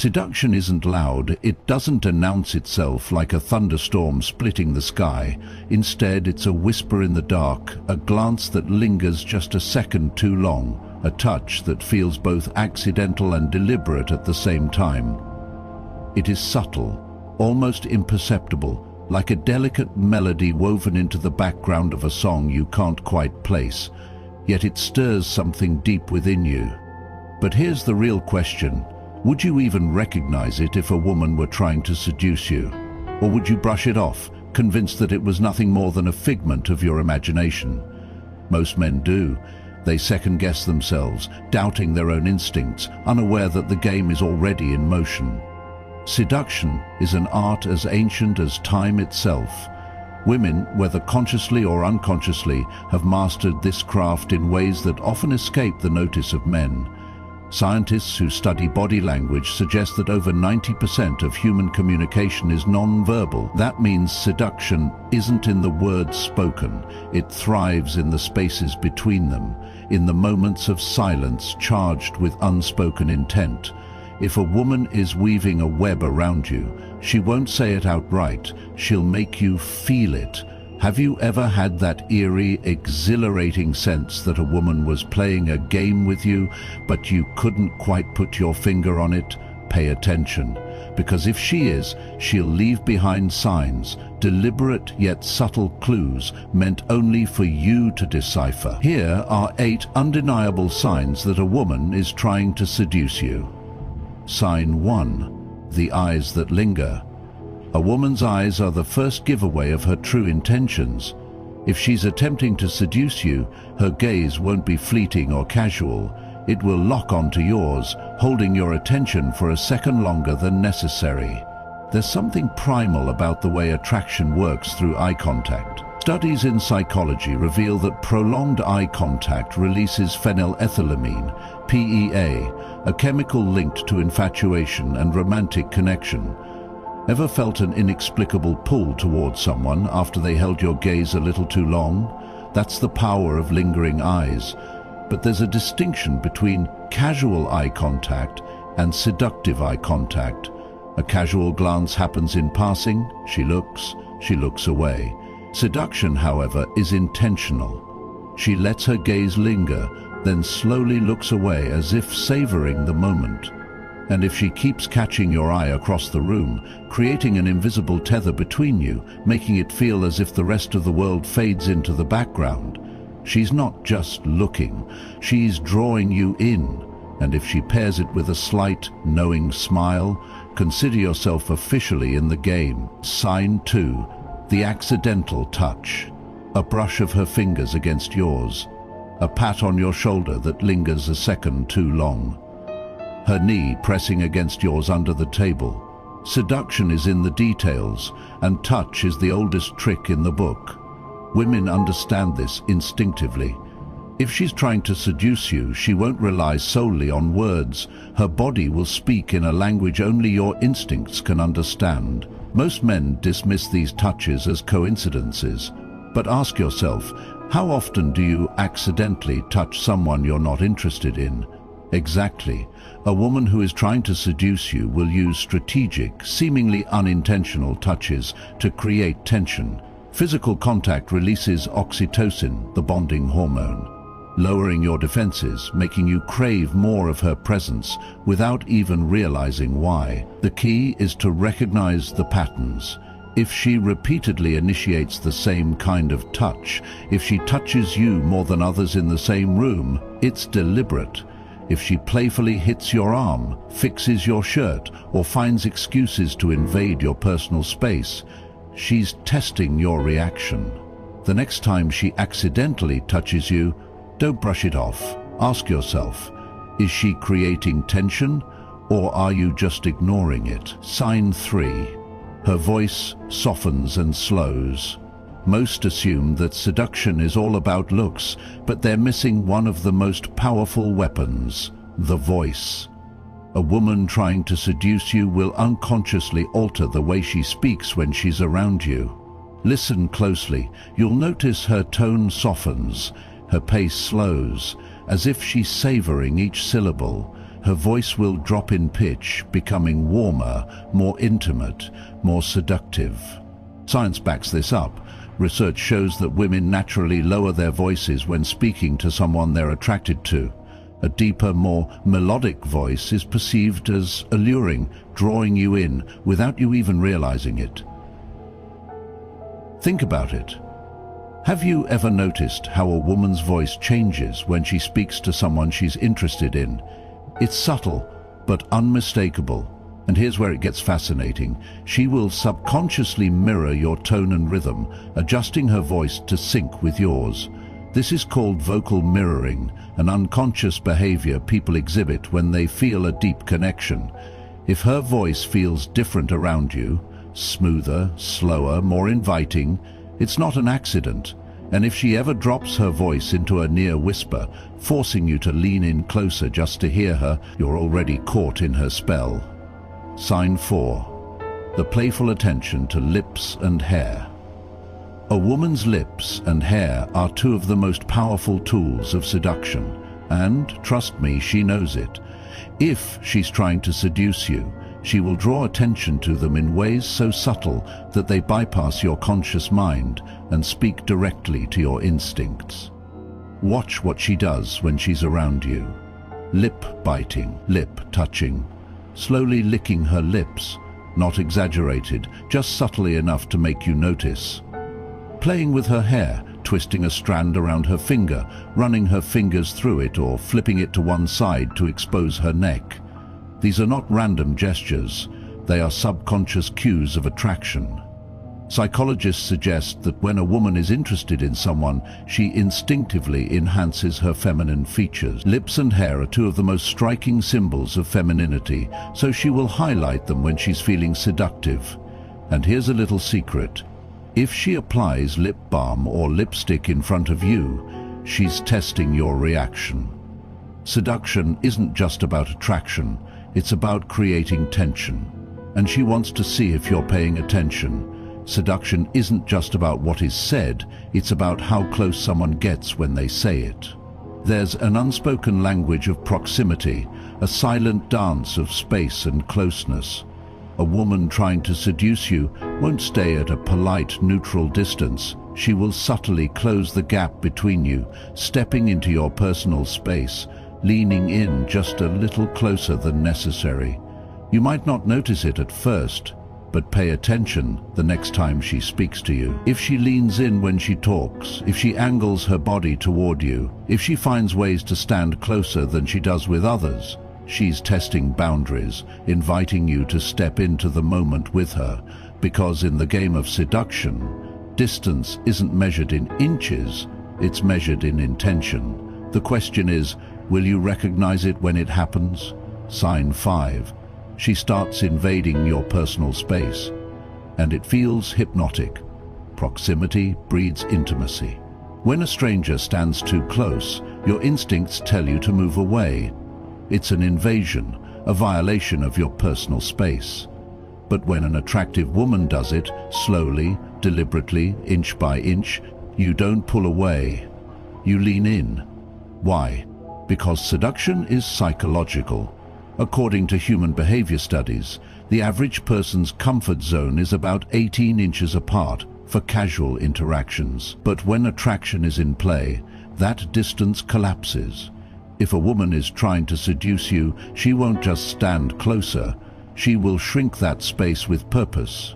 Seduction isn't loud, it doesn't announce itself like a thunderstorm splitting the sky. Instead, it's a whisper in the dark, a glance that lingers just a second too long, a touch that feels both accidental and deliberate at the same time. It is subtle, almost imperceptible, like a delicate melody woven into the background of a song you can't quite place, yet it stirs something deep within you. But here's the real question. Would you even recognize it if a woman were trying to seduce you? Or would you brush it off, convinced that it was nothing more than a figment of your imagination? Most men do. They second-guess themselves, doubting their own instincts, unaware that the game is already in motion. Seduction is an art as ancient as time itself. Women, whether consciously or unconsciously, have mastered this craft in ways that often escape the notice of men. Scientists who study body language suggest that over 90% of human communication is non-verbal. That means seduction isn't in the words spoken. It thrives in the spaces between them, in the moments of silence charged with unspoken intent. If a woman is weaving a web around you, she won't say it outright. She'll make you feel it. Have you ever had that eerie, exhilarating sense that a woman was playing a game with you, but you couldn't quite put your finger on it? Pay attention, because if she is, she'll leave behind signs, deliberate yet subtle clues meant only for you to decipher. Here are 8 undeniable signs that a woman is trying to seduce you. Sign 1. The eyes that linger. A woman's eyes are the first giveaway of her true intentions. If she's attempting to seduce you, her gaze won't be fleeting or casual. It will lock onto yours, holding your attention for a second longer than necessary. There's something primal about the way attraction works through eye contact. Studies in psychology reveal that prolonged eye contact releases phenylethylamine, PEA, a chemical linked to infatuation and romantic connection. Ever felt an inexplicable pull towards someone after they held your gaze a little too long? That's the power of lingering eyes. But there's a distinction between casual eye contact and seductive eye contact. A casual glance happens in passing. She looks away. Seduction, however, is intentional. She lets her gaze linger, then slowly looks away as if savoring the moment. And if she keeps catching your eye across the room, creating an invisible tether between you, making it feel as if the rest of the world fades into the background, she's not just looking, she's drawing you in. And if she pairs it with a slight, knowing smile, consider yourself officially in the game. Sign 2. The accidental touch. A brush of her fingers against yours. A pat on your shoulder that lingers a second too long. Her knee pressing against yours under the table. Seduction is in the details, and touch is the oldest trick in the book. Women understand this instinctively. If she's trying to seduce you, she won't rely solely on words. Her body will speak in a language only your instincts can understand. Most men dismiss these touches as coincidences. But ask yourself, how often do you accidentally touch someone you're not interested in? Exactly. A woman who is trying to seduce you will use strategic, seemingly unintentional touches to create tension. Physical contact releases oxytocin, the bonding hormone, lowering your defenses, making you crave more of her presence without even realizing why. The key is to recognize the patterns. If she repeatedly initiates the same kind of touch, if she touches you more than others in the same room, it's deliberate. If she playfully hits your arm, fixes your shirt, or finds excuses to invade your personal space, she's testing your reaction. The next time she accidentally touches you, don't brush it off. Ask yourself, is she creating tension, or are you just ignoring it? Sign 3. Her voice softens and slows. Most assume that seduction is all about looks, but they're missing one of the most powerful weapons, the voice. A woman trying to seduce you will unconsciously alter the way she speaks when she's around you. Listen closely. You'll notice her tone softens, her pace slows, as if she's savoring each syllable. her voice will drop in pitch, becoming warmer, more intimate, more seductive. Science backs this up. Research shows that women naturally lower their voices when speaking to someone they're attracted to. A deeper, more melodic voice is perceived as alluring, drawing you in without you even realizing it. Think about it. Have you ever noticed how a woman's voice changes when she speaks to someone she's interested in? It's subtle, but unmistakable. And here's where it gets fascinating. She will subconsciously mirror your tone and rhythm, adjusting her voice to sync with yours. This is called vocal mirroring, an unconscious behavior people exhibit when they feel a deep connection. If her voice feels different around you, smoother, slower, more inviting, it's not an accident. And if she ever drops her voice into a near whisper, forcing you to lean in closer just to hear her, you're already caught in her spell. Sign 4. The playful attention to lips and hair. A woman's lips and hair are two of the most powerful tools of seduction, and, trust me, she knows it. If she's trying to seduce you, she will draw attention to them in ways so subtle that they bypass your conscious mind and speak directly to your instincts. Watch what she does when she's around you. Lip biting, lip touching, slowly licking her lips, not exaggerated, just subtly enough to make you notice. Playing with her hair, twisting a strand around her finger, running her fingers through it or flipping it to one side to expose her neck. These are not random gestures, they are subconscious cues of attraction. Psychologists suggest that when a woman is interested in someone, she instinctively enhances her feminine features. Lips and hair are two of the most striking symbols of femininity, so she will highlight them when she's feeling seductive. And here's a little secret. If she applies lip balm or lipstick in front of you, she's testing your reaction. Seduction isn't just about attraction, it's about creating tension. And she wants to see if you're paying attention. Seduction isn't just about what is said, it's about how close someone gets when they say it. There's an unspoken language of proximity, a silent dance of space and closeness. A woman trying to seduce you won't stay at a polite, neutral distance. She will subtly close the gap between you, stepping into your personal space, leaning in just a little closer than necessary. You might not notice it at first, but pay attention the next time she speaks to you. If she leans in when she talks, if she angles her body toward you, if she finds ways to stand closer than she does with others, she's testing boundaries, inviting you to step into the moment with her, because in the game of seduction, distance isn't measured in inches, it's measured in intention. The question is, will you recognize it when it happens? Sign 5. She starts invading your personal space, and it feels hypnotic. Proximity breeds intimacy. When a stranger stands too close, your instincts tell you to move away. It's an invasion, a violation of your personal space. But when an attractive woman does it, slowly, deliberately, inch by inch, you don't pull away. You lean in. Why? Because seduction is psychological. According to human behavior studies, the average person's comfort zone is about 18 inches apart for casual interactions. But when attraction is in play, that distance collapses. If a woman is trying to seduce you, she won't just stand closer. She will shrink that space with purpose.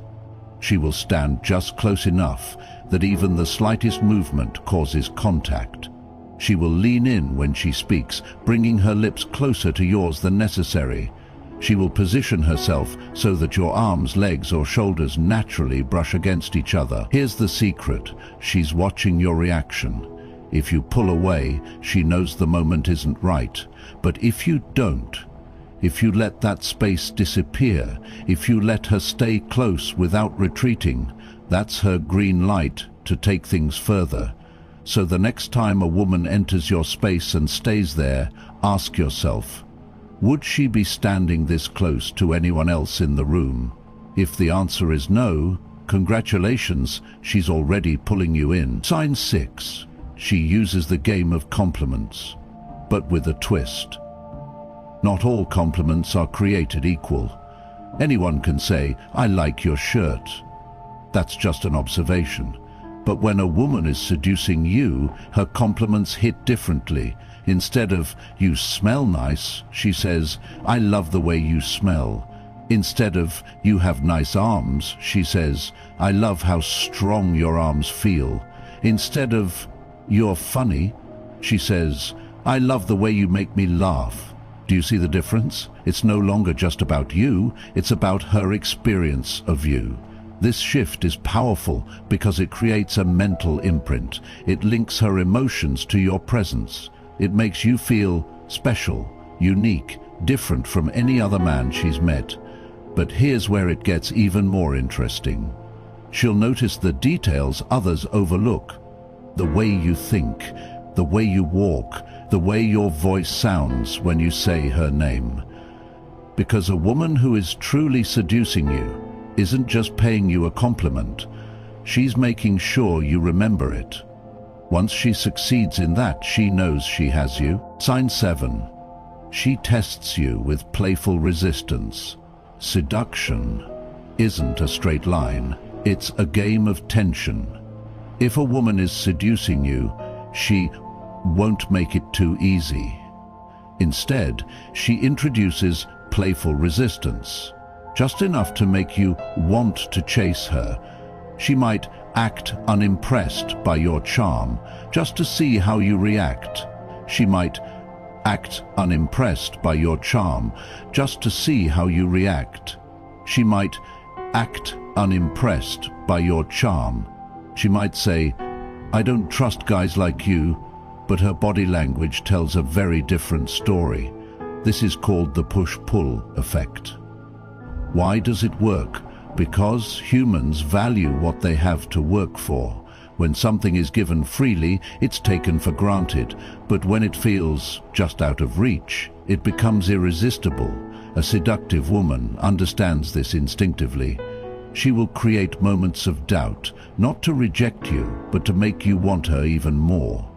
She will stand just close enough that even the slightest movement causes contact. She will lean in when she speaks, bringing her lips closer to yours than necessary. She will position herself so that your arms, legs, or shoulders naturally brush against each other. Here's the secret. She's watching your reaction. If you pull away, she knows the moment isn't right. But if you don't, if you let that space disappear, if you let her stay close without retreating, that's her green light to take things further. So the next time a woman enters your space and stays there, ask yourself, would she be standing this close to anyone else in the room? If the answer is no, congratulations, she's already pulling you in. Sign 6. She uses the game of compliments, but with a twist. Not all compliments are created equal. Anyone can say, "I like your shirt." That's just an observation. But when a woman is seducing you, her compliments hit differently. Instead of, "You smell nice," she says, "I love the way you smell." Instead of, "You have nice arms," she says, "I love how strong your arms feel." Instead of, "You're funny," she says, "I love the way you make me laugh." Do you see the difference? It's no longer just about you, it's about her experience of you. This shift is powerful because it creates a mental imprint. It links her emotions to your presence. It makes you feel special, unique, different from any other man she's met. But here's where it gets even more interesting. She'll notice the details others overlook. The way you think, the way you walk, the way your voice sounds when you say her name. Because a woman who is truly seducing you isn't just paying you a compliment, she's making sure you remember it. Once she succeeds in that, she knows she has you. Sign 7. She tests you with playful resistance. Seduction isn't a straight line, it's a game of tension. If a woman is seducing you, she won't make it too easy. Instead, she introduces playful resistance, just enough to make you want to chase her. She might act unimpressed by your charm, just to see how you react. She might act unimpressed by your charm, just to see how you react. She might act unimpressed by your charm. She might say, "I don't trust guys like you," but her body language tells a very different story. This is called the push-pull effect. Why does it work? Because humans value what they have to work for. When something is given freely, it's taken for granted, but when it feels just out of reach, it becomes irresistible. A seductive woman understands this instinctively. She will create moments of doubt, not to reject you, but to make you want her even more.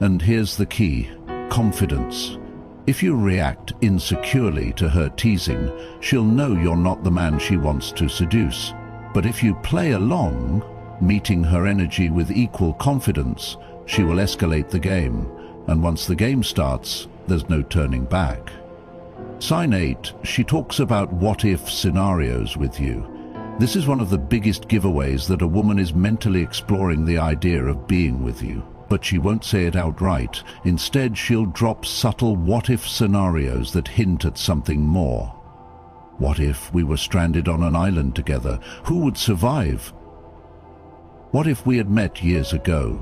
And here's the key: confidence. If you react insecurely to her teasing, she'll know you're not the man she wants to seduce. But if you play along, meeting her energy with equal confidence, she will escalate the game. And once the game starts, there's no turning back. Sign 8, she talks about what-if scenarios with you. This is one of the biggest giveaways that a woman is mentally exploring the idea of being with you. But she won't say it outright. Instead, she'll drop subtle what-if scenarios that hint at something more. What if we were stranded on an island together? Who would survive? What if we had met years ago?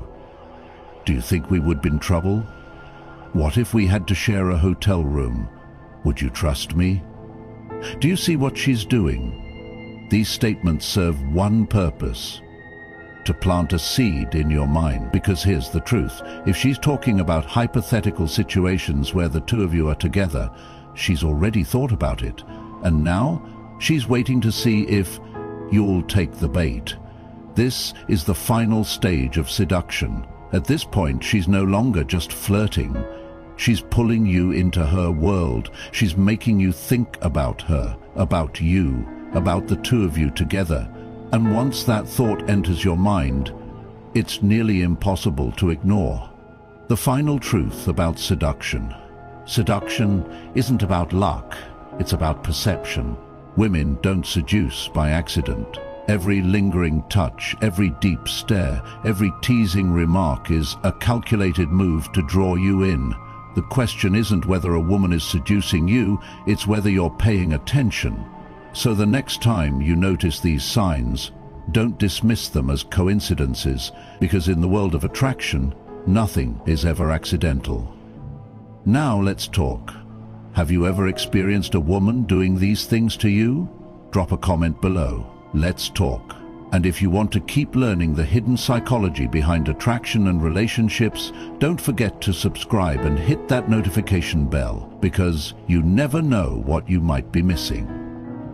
Do you think we would be in trouble? What if we had to share a hotel room? Would you trust me? Do you see what she's doing? These statements serve one purpose: to plant a seed in your mind. Because here's the truth: if she's talking about hypothetical situations where the two of you are together, she's already thought about it. And now she's waiting to see if you'll take the bait. This is the final stage of seduction. At this point, she's no longer just flirting. She's pulling you into her world. She's making you think about her, about you, about the two of you together. And once that thought enters your mind, it's nearly impossible to ignore. The final truth about seduction. Seduction isn't about luck, it's about perception. Women don't seduce by accident. Every lingering touch, every deep stare, every teasing remark is a calculated move to draw you in. The question isn't whether a woman is seducing you, it's whether you're paying attention. So the next time you notice these signs, don't dismiss them as coincidences, because in the world of attraction, nothing is ever accidental. Now let's talk. Have you ever experienced a woman doing these things to you? Drop a comment below. Let's talk. And if you want to keep learning the hidden psychology behind attraction and relationships, don't forget to subscribe and hit that notification bell, because you never know what you might be missing.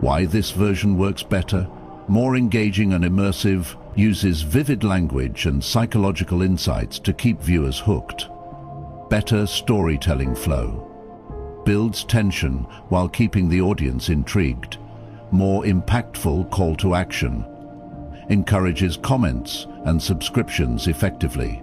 Why this version works better, more engaging and immersive, uses vivid language and psychological insights to keep viewers hooked. Better storytelling flow. builds tension while keeping the audience intrigued. More impactful call to action. Encourages comments and subscriptions effectively.